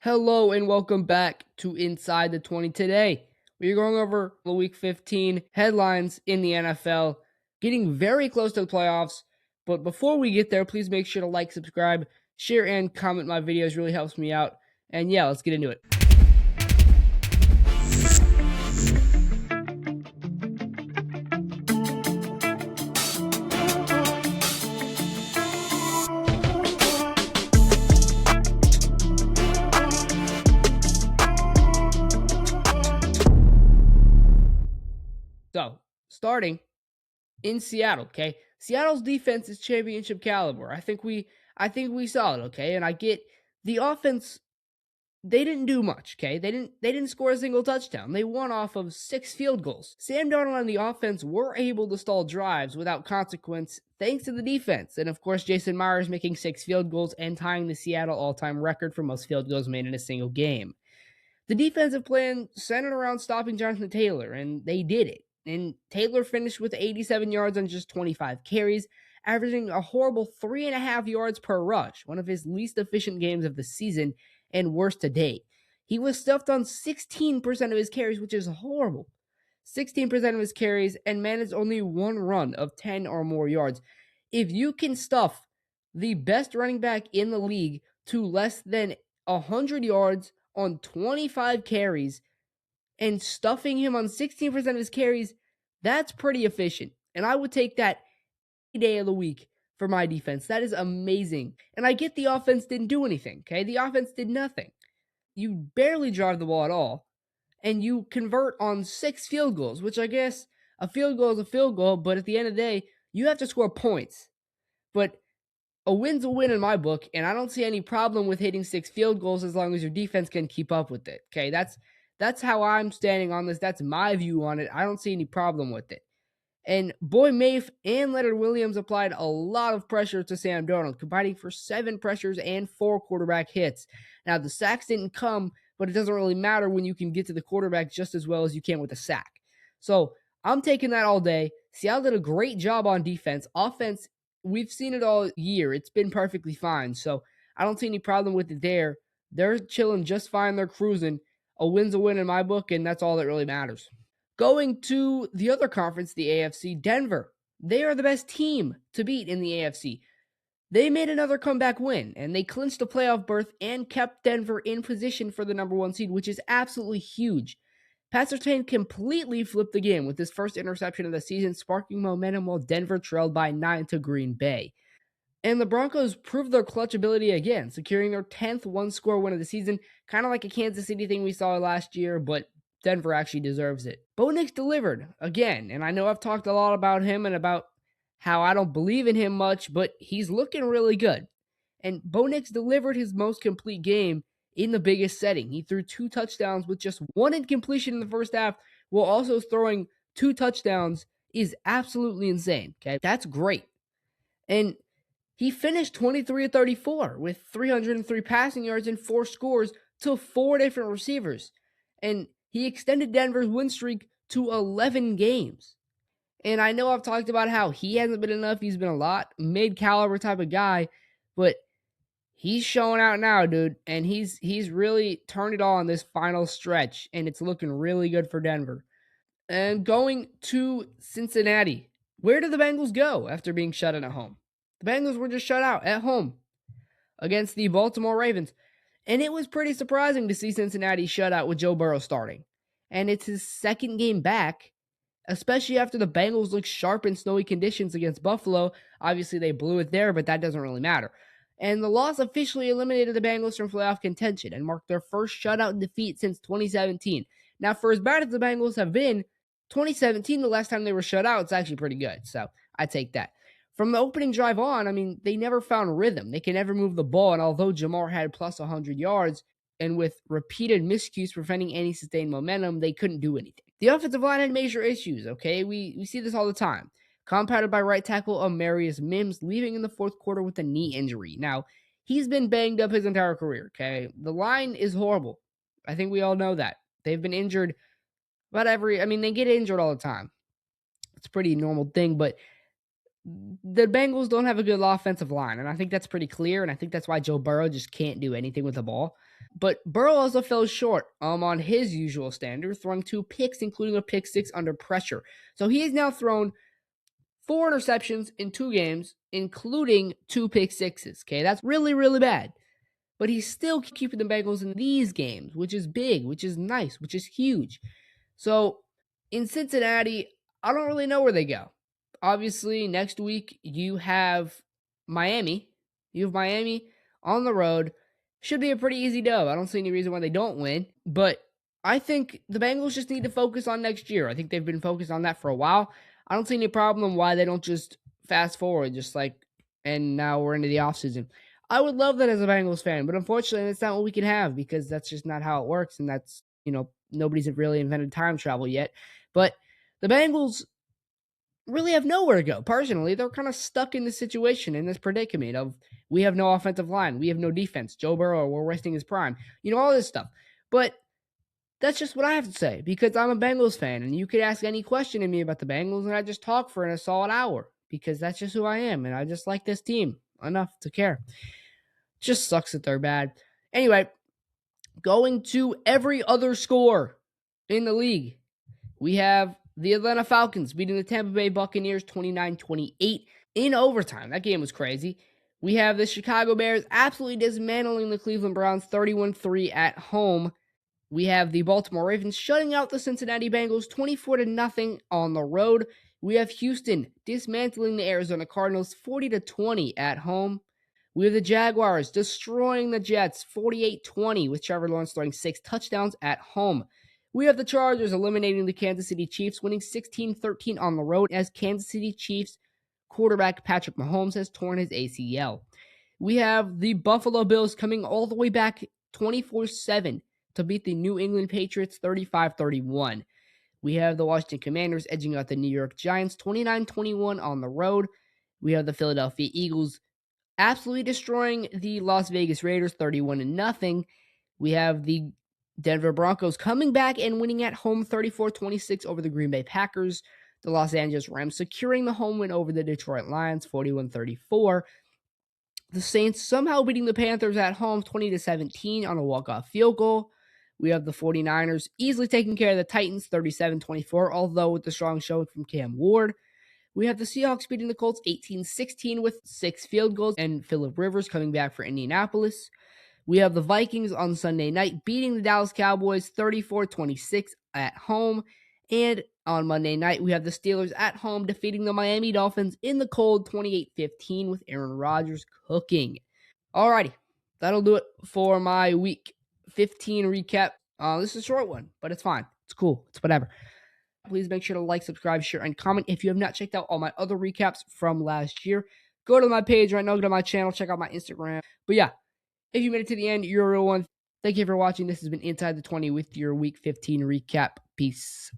Hello and welcome back to Inside the 20. Today, we are going over the Week 15 headlines in the NFL, getting very close to the playoffs. But before we get there, please make sure to like, subscribe, share, and comment my videos. Really helps me out. And yeah, let's get into it. So, starting in Seattle, okay? Seattle's defense is championship caliber. I think we saw it, okay? And I get the offense. They didn't do much, okay? They didn't score a single touchdown. They won off of 6 field goals. Sam Darnold and the offense were able to stall drives without consequence thanks to the defense. And of course, Jason Myers making 6 field goals and tying the Seattle all-time record for most field goals made in a single game. The defensive plan centered around stopping Jonathan Taylor, and they did it. And Taylor finished with 87 yards on just 25 carries, averaging a horrible 3.5 yards per rush, one of his least efficient games of the season and worst to date. He was stuffed on 16% of his carries, which is horrible. 16% of his carries and managed only one run of 10 or more yards. If you can stuff the best running back in the league to less than 100 yards on 25 carries and stuffing him on 16% of his carries, that's pretty efficient. And I would take that any day of the week for my defense. That is amazing. And I get the offense didn't do anything, okay? The offense did nothing. You barely drive the ball at all, and you convert on 6 field goals, which I guess a field goal is a field goal, but at the end of the day, you have to score points. But a win's a win in my book, and I don't see any problem with hitting 6 field goals as long as your defense can keep up with it. Okay, that's how I'm standing on this. That's my view on it. I don't see any problem with it. And Boy Mafe and Leonard Williams applied a lot of pressure to Sam Darnold, combining for 7 pressures and 4 quarterback hits. Now, the sacks didn't come, but it doesn't really matter when you can get to the quarterback just as well as you can with a sack. So I'm taking that all day. Seattle did a great job on defense. Offense, we've seen it all year. It's been perfectly fine. So I don't see any problem with it there. They're chilling just fine. They're cruising. A win's a win in my book, and that's all that really matters. Going to the other conference, the AFC, Denver. They are the best team to beat in the AFC. They made another comeback win, and they clinched a playoff berth and kept Denver in position for the number 1 seed, which is absolutely huge. Pat Surtain completely flipped the game with his first interception of the season, sparking momentum while Denver trailed by 9 to Green Bay. And the Broncos proved their clutch ability again, securing their 10th one-score win of the season, kind of like a Kansas City thing we saw last year, but Denver actually deserves it. Bo Nix delivered again, and I know I've talked a lot about him and about how I don't believe in him much, but he's looking really good. And Bo Nix delivered his most complete game in the biggest setting. He threw 2 touchdowns with just 1 incompletion in the first half, while also throwing 2 touchdowns is absolutely insane. Okay, that's great. And he finished 23 of 34 with 303 passing yards and 4 scores to 4 different receivers. And he extended Denver's win streak to 11 games. And I know I've talked about how he hasn't been enough. He's been a lot mid-caliber type of guy, but he's showing out now, dude. And he's really turned it on this final stretch, and it's looking really good for Denver. And going to Cincinnati, where did the Bengals go after being shut in at home? The Bengals were just shut out at home against the Baltimore Ravens. And it was pretty surprising to see Cincinnati shut out with Joe Burrow starting. And it's his second game back, especially after the Bengals looked sharp in snowy conditions against Buffalo. Obviously, they blew it there, but that doesn't really matter. And the loss officially eliminated the Bengals from playoff contention and marked their first shutout defeat since 2017. Now, for as bad as the Bengals have been, 2017, the last time they were shut out, it's actually pretty good. So I take that. From the opening drive on, I mean, they never found rhythm. They can never move the ball. And although Jamar had plus 100 yards, and with repeated miscues preventing any sustained momentum, they couldn't do anything. The offensive line had major issues, okay? We see this all the time. Compounded by right tackle Amarius Mims leaving in the fourth quarter with a knee injury. Now, he's been banged up his entire career, okay? The line is horrible. I think we all know that. They've been injured they get injured all the time. It's a pretty normal thing, but the Bengals don't have a good offensive line, and I think that's pretty clear, and I think that's why Joe Burrow just can't do anything with the ball. But Burrow also fell short on his usual standard, throwing 2 picks, including a pick six under pressure. So he has now thrown 4 interceptions in 2 games, including 2 pick sixes. Okay, that's really, really bad. But he's still keeping the Bengals in these games, which is big, which is nice, which is huge. So in Cincinnati, I don't really know where they go. Obviously, next week you have Miami. You have Miami on the road. Should be a pretty easy dub. I don't see any reason why they don't win. But I think the Bengals just need to focus on next year. I think they've been focused on that for a while. I don't see any problem why they don't just fast forward, and now we're into the offseason. I would love that as a Bengals fan, but unfortunately, that's not what we can have because that's just not how it works. And that's, nobody's really invented time travel yet. But the Bengals really have nowhere to go. Personally, they're kind of stuck in this situation, in this predicament of we have no offensive line, we have no defense. Joe Burrow, we're wasting his prime, all this stuff. But that's just what I have to say because I'm a Bengals fan, and you could ask any question to me about the Bengals, and I just talk for a solid hour because that's just who I am, and I just like this team enough to care. Just sucks that they're bad. Anyway, going to every other score in the league, we have the Atlanta Falcons beating the Tampa Bay Buccaneers 29-28 in overtime. That game was crazy. We have the Chicago Bears absolutely dismantling the Cleveland Browns 31-3 at home. We have the Baltimore Ravens shutting out the Cincinnati Bengals 24-0 on the road. We have Houston dismantling the Arizona Cardinals 40-20 at home. We have the Jaguars destroying the Jets 48-20 with Trevor Lawrence throwing 6 touchdowns at home. We have the Chargers eliminating the Kansas City Chiefs, winning 16-13 on the road as Kansas City Chiefs quarterback Patrick Mahomes has torn his ACL. We have the Buffalo Bills coming all the way back 24-7 to beat the New England Patriots 35-31. We have the Washington Commanders edging out the New York Giants 29-21 on the road. We have the Philadelphia Eagles absolutely destroying the Las Vegas Raiders 31-0. We have the Denver Broncos coming back and winning at home 34-26 over the Green Bay Packers. The Los Angeles Rams securing the home win over the Detroit Lions 41-34. The Saints somehow beating the Panthers at home 20-17 on a walk-off field goal. We have the 49ers easily taking care of the Titans 37-24, although with the strong showing from Cam Ward. We have the Seahawks beating the Colts 18-16 with 6 field goals and Phillip Rivers coming back for Indianapolis. We have the Vikings on Sunday night beating the Dallas Cowboys 34-26 at home. And on Monday night, we have the Steelers at home defeating the Miami Dolphins in the cold 28-15 with Aaron Rodgers cooking. Alrighty, that'll do it for my Week 15 recap. This is a short one, but it's fine. It's cool. It's whatever. Please make sure to like, subscribe, share, and comment. If you have not checked out all my other recaps from last year, go to my page right now, go to my channel, check out my Instagram. But yeah, if you made it to the end, you're a real one. Thank you for watching. This has been Inside the 20 with your Week 15 recap. Peace.